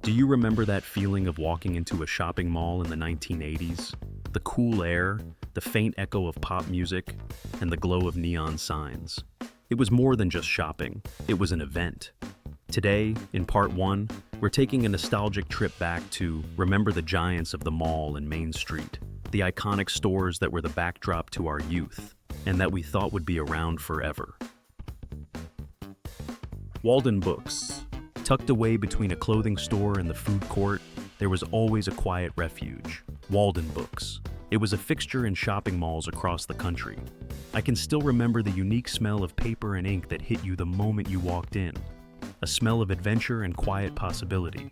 Do you remember that feeling of walking into a shopping mall in the 1980s? The cool air, the faint echo of pop music, and the glow of neon signs. It was more than just shopping, it was an event. Today, in part one, we're taking a nostalgic trip back to remember the giants of the mall and Main Street, the iconic stores that were the backdrop to our youth, and that we thought would be around forever. Walden Books. Tucked away between a clothing store and the food court, there was always a quiet refuge. Walden Books. It was a fixture in shopping malls across the country. I can still remember the unique smell of paper and ink that hit you the moment you walked in. A smell of adventure and quiet possibility.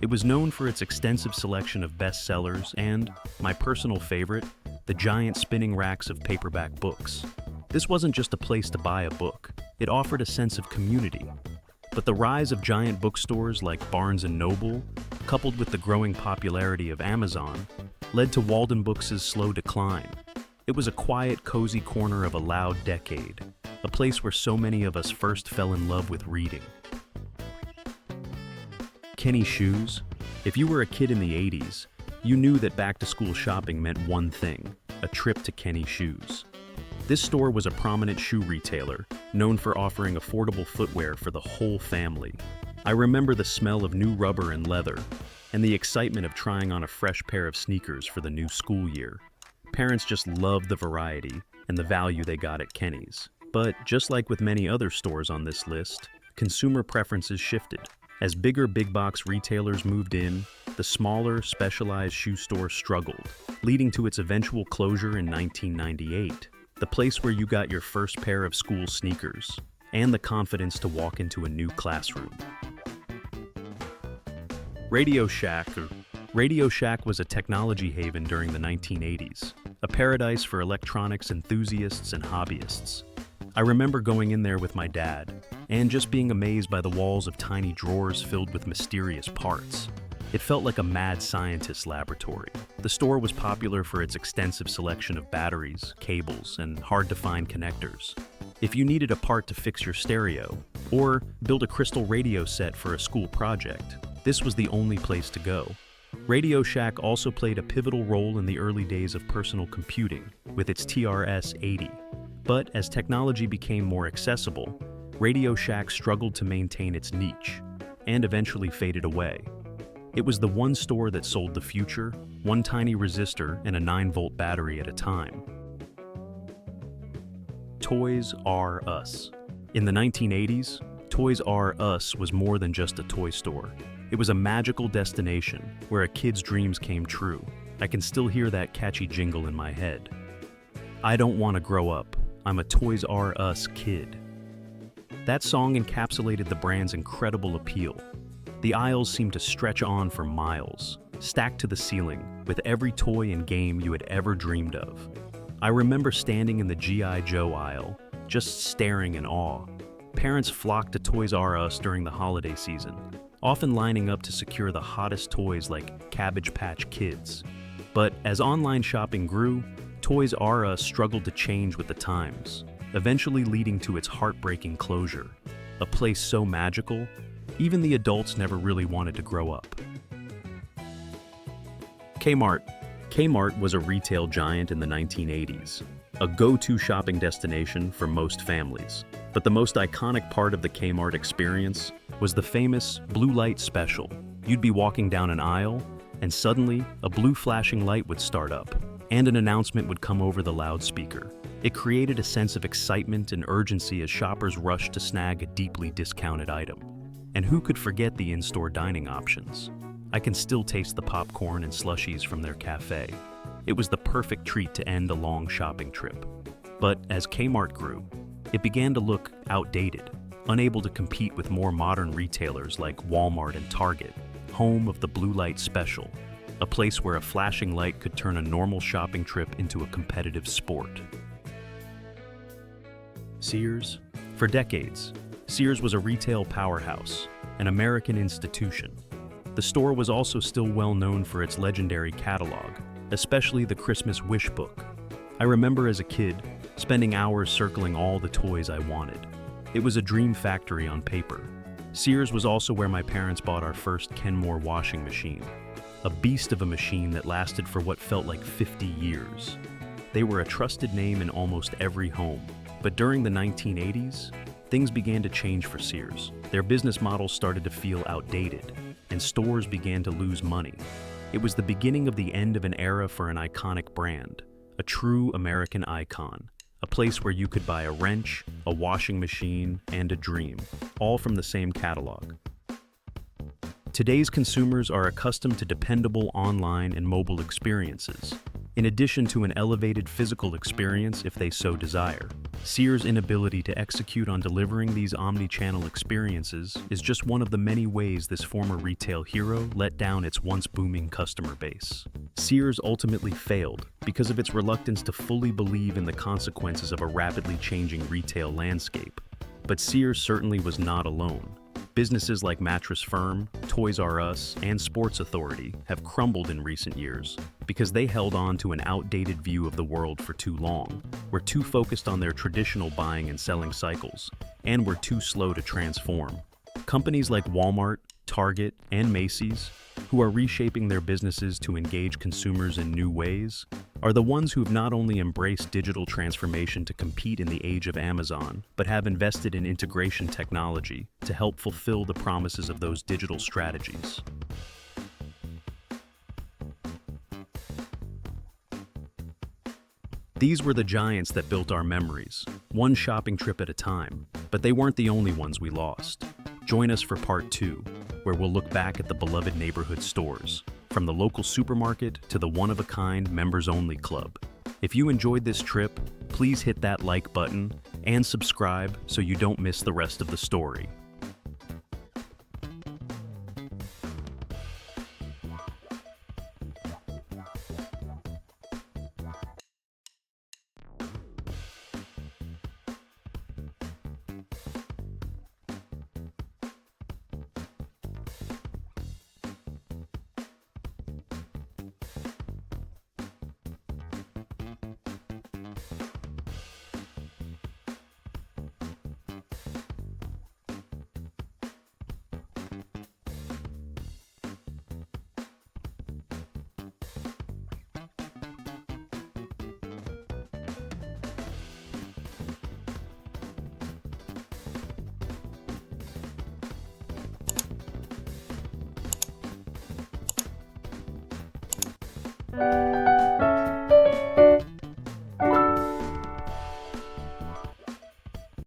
It was known for its extensive selection of bestsellers and, my personal favorite, the giant spinning racks of paperback books. This wasn't just a place to buy a book, it offered a sense of community. But the rise of giant bookstores like Barnes & Noble, coupled with the growing popularity of Amazon, led to Walden Books' slow decline. It was a quiet, cozy corner of a loud decade, a place where so many of us first fell in love with reading. Kenny Shoes. If you were a kid in the 80s, you knew that back-to-school shopping meant one thing: a trip to Kenny Shoes. This store was a prominent shoe retailer, known for offering affordable footwear for the whole family. I remember the smell of new rubber and leather, and the excitement of trying on a fresh pair of sneakers for the new school year. Parents just loved the variety and the value they got at Kenny's. But just like with many other stores on this list, consumer preferences shifted. As bigger big-box retailers moved in, the smaller, specialized shoe store struggled, leading to its eventual closure in 1998. The place where you got your first pair of school sneakers, and the confidence to walk into a new classroom. Radio Shack was a technology haven during the 1980s, a paradise for electronics enthusiasts and hobbyists. I remember going in there with my dad, and just being amazed by the walls of tiny drawers filled with mysterious parts. It felt like a mad scientist's laboratory. The store was popular for its extensive selection of batteries, cables, and hard-to-find connectors. If you needed a part to fix your stereo, or build a crystal radio set for a school project, this was the only place to go. Radio Shack also played a pivotal role in the early days of personal computing, with its TRS-80. But as technology became more accessible, Radio Shack struggled to maintain its niche, and eventually faded away. It was the one store that sold the future, one tiny resistor and a 9-volt battery at a time. Toys R Us. In the 1980s, Toys R Us was more than just a toy store. It was a magical destination where a kid's dreams came true. I can still hear that catchy jingle in my head. I don't want to grow up. I'm a Toys R Us kid. That song encapsulated the brand's incredible appeal. The aisles seemed to stretch on for miles, stacked to the ceiling, with every toy and game you had ever dreamed of. I remember standing in the G.I. Joe aisle, just staring in awe. Parents flocked to Toys R Us during the holiday season, often lining up to secure the hottest toys like Cabbage Patch Kids. But as online shopping grew, Toys R Us struggled to change with the times, eventually leading to its heartbreaking closure. A place so magical, even the adults never really wanted to grow up. Kmart. Kmart was a retail giant in the 1980s, a go-to shopping destination for most families. But the most iconic part of the Kmart experience was the famous blue light special. You'd be walking down an aisle, and suddenly a blue flashing light would start up, and an announcement would come over the loudspeaker. It created a sense of excitement and urgency as shoppers rushed to snag a deeply discounted item. And who could forget the in-store dining options? I can still taste the popcorn and slushies from their cafe. It was the perfect treat to end a long shopping trip. But as Kmart grew, it began to look outdated, unable to compete with more modern retailers like Walmart and Target, home of the blue light special, a place where a flashing light could turn a normal shopping trip into a competitive sport. Sears. For decades, Sears was a retail powerhouse, an American institution. The store was also still well known for its legendary catalog, especially the Christmas wish book. I remember as a kid, spending hours circling all the toys I wanted. It was a dream factory on paper. Sears was also where my parents bought our first Kenmore washing machine, a beast of a machine that lasted for what felt like 50 years. They were a trusted name in almost every home, but during the 1980s, things began to change for Sears. Their business model started to feel outdated, and stores began to lose money. It was the beginning of the end of an era for an iconic brand, a true American icon, a place where you could buy a wrench, a washing machine, and a dream, all from the same catalog. Today's consumers are accustomed to dependable online and mobile experiences, in addition to an elevated physical experience if they so desire. Sears' inability to execute on delivering these omni-channel experiences is just one of the many ways this former retail hero let down its once booming customer base. Sears ultimately failed because of its reluctance to fully believe in the consequences of a rapidly changing retail landscape. But Sears certainly was not alone. Businesses like Mattress Firm, Toys R Us, and Sports Authority have crumbled in recent years because they held on to an outdated view of the world for too long, were too focused on their traditional buying and selling cycles, and were too slow to transform. Companies like Walmart, Target, and Macy's, who are reshaping their businesses to engage consumers in new ways, are the ones who have not only embraced digital transformation to compete in the age of Amazon, but have invested in integration technology to help fulfill the promises of those digital strategies. These were the giants that built our memories, one shopping trip at a time, but they weren't the only ones we lost. Join us for part 2, where we'll look back at the beloved neighborhood stores, from the local supermarket to the one-of-a-kind members-only club. If you enjoyed this trip, please hit that like button and subscribe so you don't miss the rest of the story.